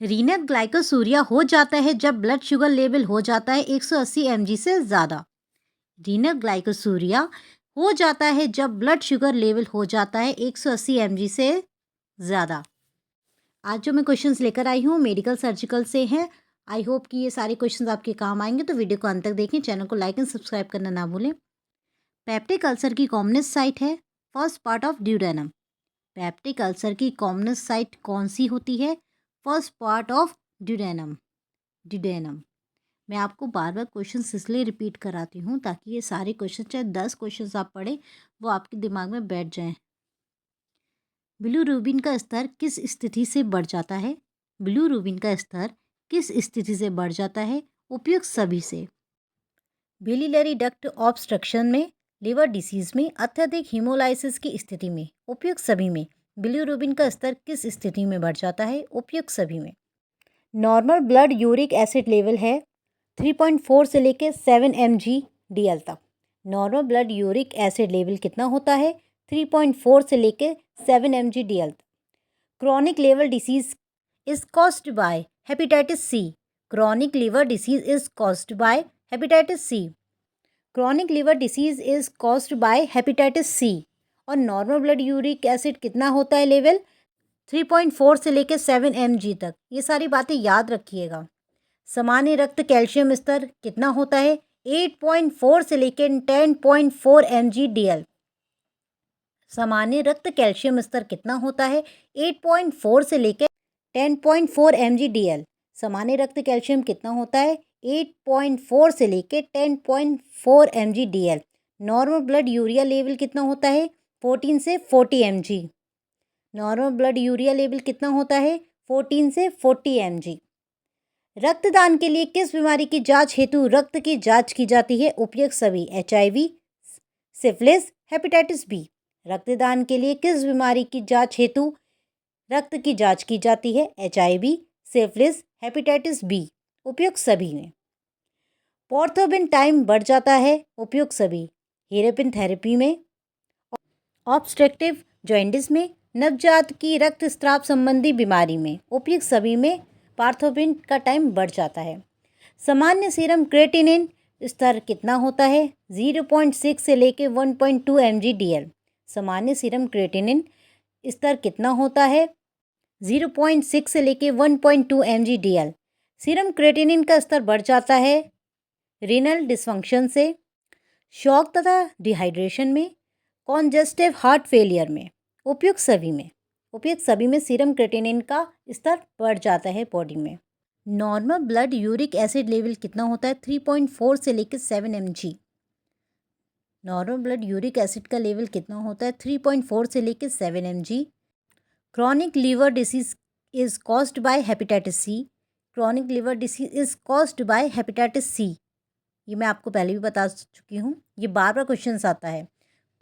Renal glycosuria हो जाता है जब ब्लड शुगर लेवल हो जाता है 180 mg से ज़्यादा। रीनल ग्लाइकोसूरिया हो जाता है जब ब्लड शुगर लेवल हो जाता है 180 mg से ज़्यादा। आज जो मैं क्वेश्चंस लेकर आई हूँ मेडिकल सर्जिकल से हैं। आई होप कि ये सारे क्वेश्चंस आपके काम आएंगे, तो वीडियो को अंत तक देखें। चैनल को लाइक एंड सब्सक्राइब करना ना भूलें। पेप्टिक अल्सर की कॉमनेस्ट साइट है first part of duodenum. Peptic ulcer की कॉमनेस्ट साइट कौन सी होती है? First part of duodenum. Duodenum. मैं आपको बार बार क्वेश्चन इसलिए रिपीट कराती हूँ ताकि ये सारे क्वेश्चन, चाहे 10 क्वेश्चन आप पढ़ें, वो आपके दिमाग में बैठ जाएं। बिलीरुबिन का स्तर किस स्थिति से बढ़ जाता है? बिलीरुबिन का स्तर किस स्थिति से बढ़ जाता है? उपयुक्त सभी से। बिलियरी डक्ट ऑब्स्ट्रक्शन में, लिवर डिसीज में, अत्यधिक हीमोलाइसिस की स्थिति में, उपयुक्त सभी में बिलीरुबिन का स्तर किस स्थिति में बढ़ जाता है? उपयुक्त सभी में। Normal blood uric acid level है 3.4 से लेकर 7 mg/dl तक। Normal blood uric acid level कितना होता है? 3.4 से लेकर 7 mg/dl तक। Chronic liver disease is caused by hepatitis C. Chronic liver disease is caused by hepatitis C. Chronic liver disease is caused by hepatitis C. और normal blood uric acid कितना होता है लेवल? 3.4 से लेकर 7 mg तक। ये सारी बातें याद रखिएगा। सामान्य रक्त कैल्शियम स्तर कितना होता है? 8.4 से लेकर 10.4 mg/dl। सामान्य रक्त कैल्शियम स्तर कितना होता है? 8.4 से लेकर 10.4 mg/dl। सामान्य रक्त कैल्शियम कितना होता है? 8.4 से लेकर 10.4 mg/dl। Normal blood urea level कितना होता है? 14 से 40 mg। Normal blood urea level कितना होता है? 14 से 40 mg। रक्तदान के लिए किस बीमारी की जांच हेतु रक्त की जांच की जाती है? उपयुक्त सभी। HIV, syphilis, hepatitis B. रक्तदान के लिए किस बीमारी की जांच हेतु रक्त की जांच की जाती है? HIV, syphilis, hepatitis B. उपयुक्त सभी में। पोर्थोबिन टाइम बढ़ जाता है? उपयुक्त सभी। हेरेपिन थेरेपी में, ऑब्स्ट्रक्टिव जॉइंटिस में, नवजात की रक्तस्राव संबंधी बीमारी में, उपयुक्त सभी में पार्थोबिन का टाइम बढ़ जाता है। सामान्य सीरम क्रिएटिनिन स्तर कितना होता है? 0.6 से लेकर 1.2 mg/dl। सामान्य सीरम क्रिएटिनिन स्तर कितना होता है? 0.6 से लेकर 1.2 mg/dl। सीरम क्रिएटिनिन का स्तर बढ़ जाता है रीनल डिसफंक्शन से, शॉक तथा डिहाइड्रेशन में, कॉन्जेस्टिव हार्ट फेलियर में, उपयुक्त सभी में। उपयुक्त सभी में सीरम क्रिएटिनिन का स्तर बढ़ जाता है बॉडी में। Normal blood uric acid level कितना होता है? 3.4 से लेकर 7 mg। Normal blood uric acid का लेवल कितना होता है? 3.4 से लेकर 7 mg। Chronic liver disease is caused by hepatitis C. Chronic liver disease is caused by hepatitis C. ये मैं आपको पहले भी बता चुकी हूँ, ये बार बार क्वेश्चन आता है।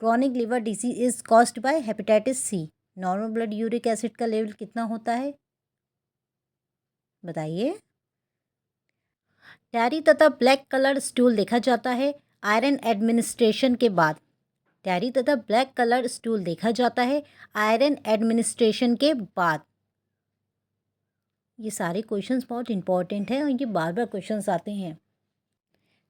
Chronic liver disease is caused by hepatitis C. Normal blood uric acid का लेवल कितना होता है? बताइए। टैरी तथा ब्लैक कलर स्टूल देखा जाता है आयरन एडमिनिस्ट्रेशन के बाद। टैरी तथा ब्लैक कलर स्टूल देखा जाता है आयरन एडमिनिस्ट्रेशन के बाद। ये सारे क्वेश्चंस बहुत इंपॉर्टेंट हैं और ये बार बार क्वेश्चंस आते हैं।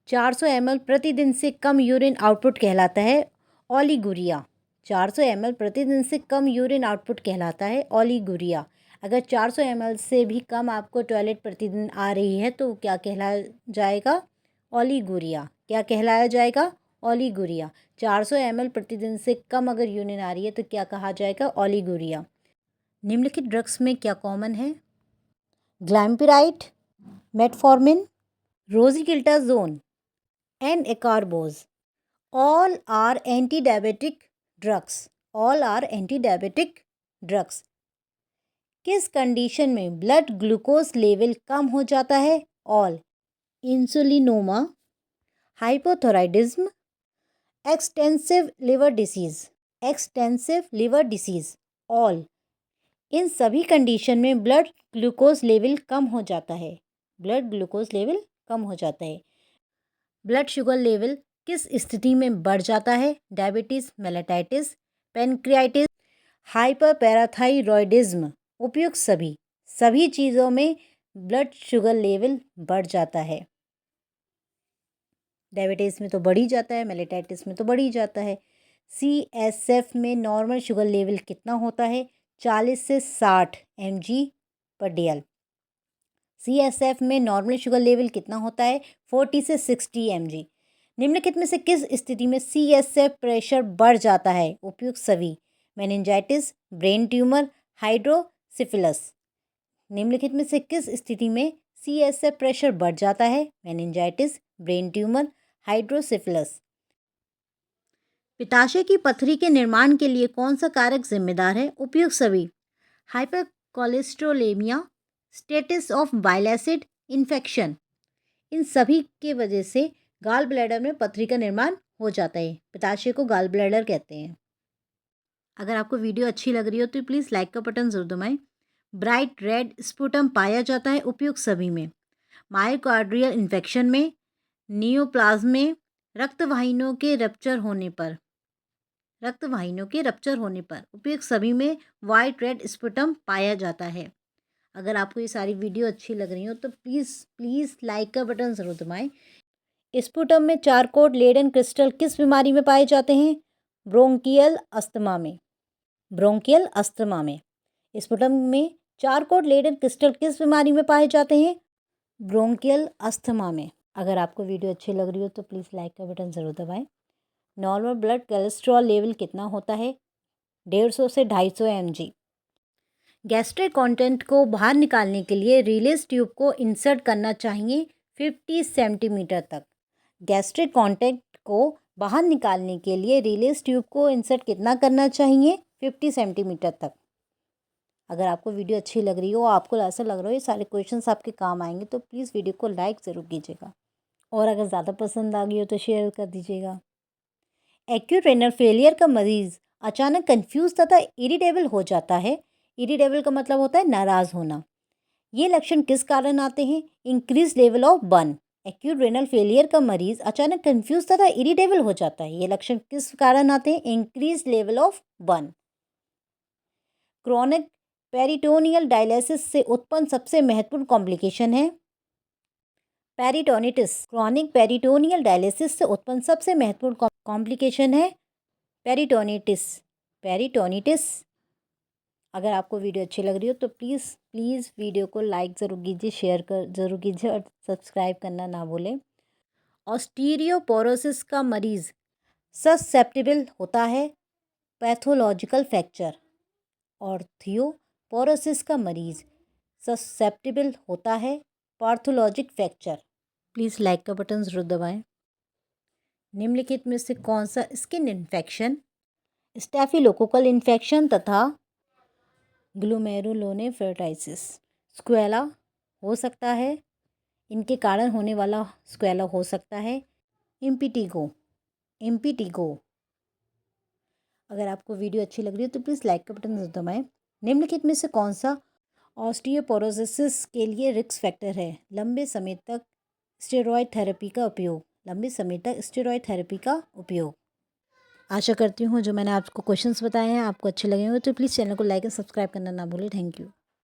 400 ml प्रतिदिन से कम यूरिन आउटपुट कहलाता है ओलिगुरिया। 400 ml प्रतिदिन से कम यूरिन आउटपुट कहलाता है ओलिगुरिया। अगर 400 ml से भी कम आपको टॉयलेट प्रतिदिन आ रही है तो क्या कहलाया जाएगा? ओलिगुरिया। क्या कहलाया जाएगा? ओलिगुरिया। 400 ml प्रतिदिन से कम अगर यूरिन आ रही है तो क्या कहा जाएगा? ओलिगुरिया। निम्नलिखित ड्रग्स में क्या कॉमन है? ग्लैम्पिराइड, metformin, रोजिकिल्टाजोन and acarbose. All are anti-diabetic drugs. All are anti-diabetic drugs. किस कंडीशन में ब्लड ग्लूकोज लेवल कम हो जाता है? All. Insulinoma, hypothyroidism, extensive liver disease. Extensive liver disease, all. इन सभी कंडीशन में ब्लड ग्लूकोज लेवल कम हो जाता है। ब्लड ग्लूकोज लेवल कम हो जाता है। ब्लड शुगर लेवल किस स्थिति में बढ़ जाता है? डायबिटीज़ मेलेटाइटिस, पेनक्रियाटिस, हाइपरपैराथाइरॉयडिज्म। उपयुक्त सभी। सभी चीज़ों में ब्लड शुगर लेवल बढ़ जाता है। डायबिटीज़ में तो बढ़ ही जाता है, मेलिटाइटिस में तो बढ़ ही जाता है। CSF में नॉर्मल शुगर लेवल कितना होता है? 40 से 60 mg/dl। CSF में नॉर्मल शुगर लेवल कितना होता है? 40 से 60 mg। निम्नलिखित में से किस स्थिति में CSF प्रेशर बढ़ जाता है? उपयुक्त सभी। Meningitis, brain tumour, hydrocephalus. निम्नलिखित में से किस स्थिति में CSF प्रेशर बढ़ जाता है? Meningitis, brain tumour, hydrocephalus. पित्ताशय की पथरी के निर्माण के लिए कौन सा कारक जिम्मेदार है? उपयुक्त सभी। Hypercholesterolemia, status of bile acid, infection. इन सभी के वजह से गाल ब्लैडर में पथरी का निर्माण हो जाता है। पित्ताशय को गाल ब्लैडर कहते हैं। अगर आपको वीडियो अच्छी लग रही हो तो प्लीज़ लाइक का बटन जरूर दबाएं। ब्राइट रेड स्पुटम पाया जाता है उपयुक्त सभी में। मायोकार्डियल इन्फेक्शन में, नियोप्लाज्म में, रक्तवाहिनियों के रप्चर होने पर उपयुक्त सभी में वाइट रेड स्पुटम पाया जाता है। अगर आपको ये सारी वीडियो अच्छी लग रही हो तो प्लीज़ लाइक का बटन ज़रूर दबाएं। स्पुटम में चारकोट लेडन क्रिस्टल किस बीमारी में पाए जाते हैं? ब्रोंकियल अस्थमा में। स्पुटम में चारकोट लेडन क्रिस्टल किस बीमारी में पाए जाते हैं? ब्रोंकियल अस्थमा में। अगर आपको वीडियो अच्छी लग रही हो तो प्लीज़ लाइक का बटन ज़रूर दबाएं। नॉर्मल ब्लड कोलेस्ट्रॉल लेवल कितना होता है? 150 से 250 mg। गैस्ट्रिक कंटेंट को बाहर निकालने के लिए रिलीज ट्यूब को इंसर्ट करना चाहिए 50 सेंटीमीटर तक। गैस्ट्रिक कंटेंट को बाहर निकालने के लिए रिलीज ट्यूब को इंसर्ट कितना करना चाहिए? 50 सेंटीमीटर तक। अगर आपको वीडियो अच्छी लग रही हो, आपको ऐसा लग रहा हो ये सारे क्वेश्चंस आपके काम आएंगे तो प्लीज़ वीडियो को लाइक ज़रूर कीजिएगा और अगर ज़्यादा पसंद आ गई हो तो शेयर कर दीजिएगा। एक्यूट रेनल फेलियर का मरीज़ अचानक कंफ्यूज तथा इरिटेबल हो जाता है। इरिटेबल का मतलब होता है नाराज़ होना। ये लक्षण किस कारण आते हैं? Increase level of burn. Acute renal failure का मरीज़ अचानक कंफ्यूज तथा इरिटेबल हो जाता है। ये लक्षण किस कारण आते हैं? Increase level of burn. Chronic peritoneal dialysis से उत्पन्न सबसे महत्वपूर्ण कॉम्प्लिकेशन है पेरिटोनिटिस। क्रॉनिक पेरिटोनियल डायलिसिस से उत्पन्न सबसे महत्वपूर्ण कॉम्प्लिकेशन है पेरिटोनिटिस। अगर आपको वीडियो अच्छी लग रही हो तो प्लीज़ वीडियो को लाइक ज़रूर कीजिए, शेयर ज़रूर कीजिए और सब्सक्राइब करना ना भूलें। ऑस्टियोपोरोसिस का मरीज़ ससेप्टिबल होता है पैथोलॉजिकल फ्रैक्चर। ऑस्टियोपोरोसिस का मरीज़ ससेप्टिबल होता है पैथोलॉजिक फ्रैक्चर। प्लीज़ लाइक का बटन ज़रूर दबाएं। निम्नलिखित में से कौन सा स्किन इन्फेक्शन स्टेफिलोकोकल इन्फेक्शन तथा ग्लोमेरुलोनेफ्राइटिस स्क्वेला हो सकता है? इनके कारण होने वाला स्क्वेला हो सकता है इम्पिटिगो। अगर आपको वीडियो अच्छी लग रही है तो प्लीज़ लाइक का बटन जरूर दबाएं। निम्नलिखित में से कौन सा ऑस्टियोपोरोसिस के लिए रिस्क फैक्टर है? लंबे समय तक स्टेरॉयड थेरेपी का उपयोग। आशा करती हूँ जो मैंने आपको क्वेश्चंस बताए हैं आपको अच्छे लगे हों तो प्लीज़ चैनल को लाइक एंड सब्सक्राइब करना ना भूलें। Thank you.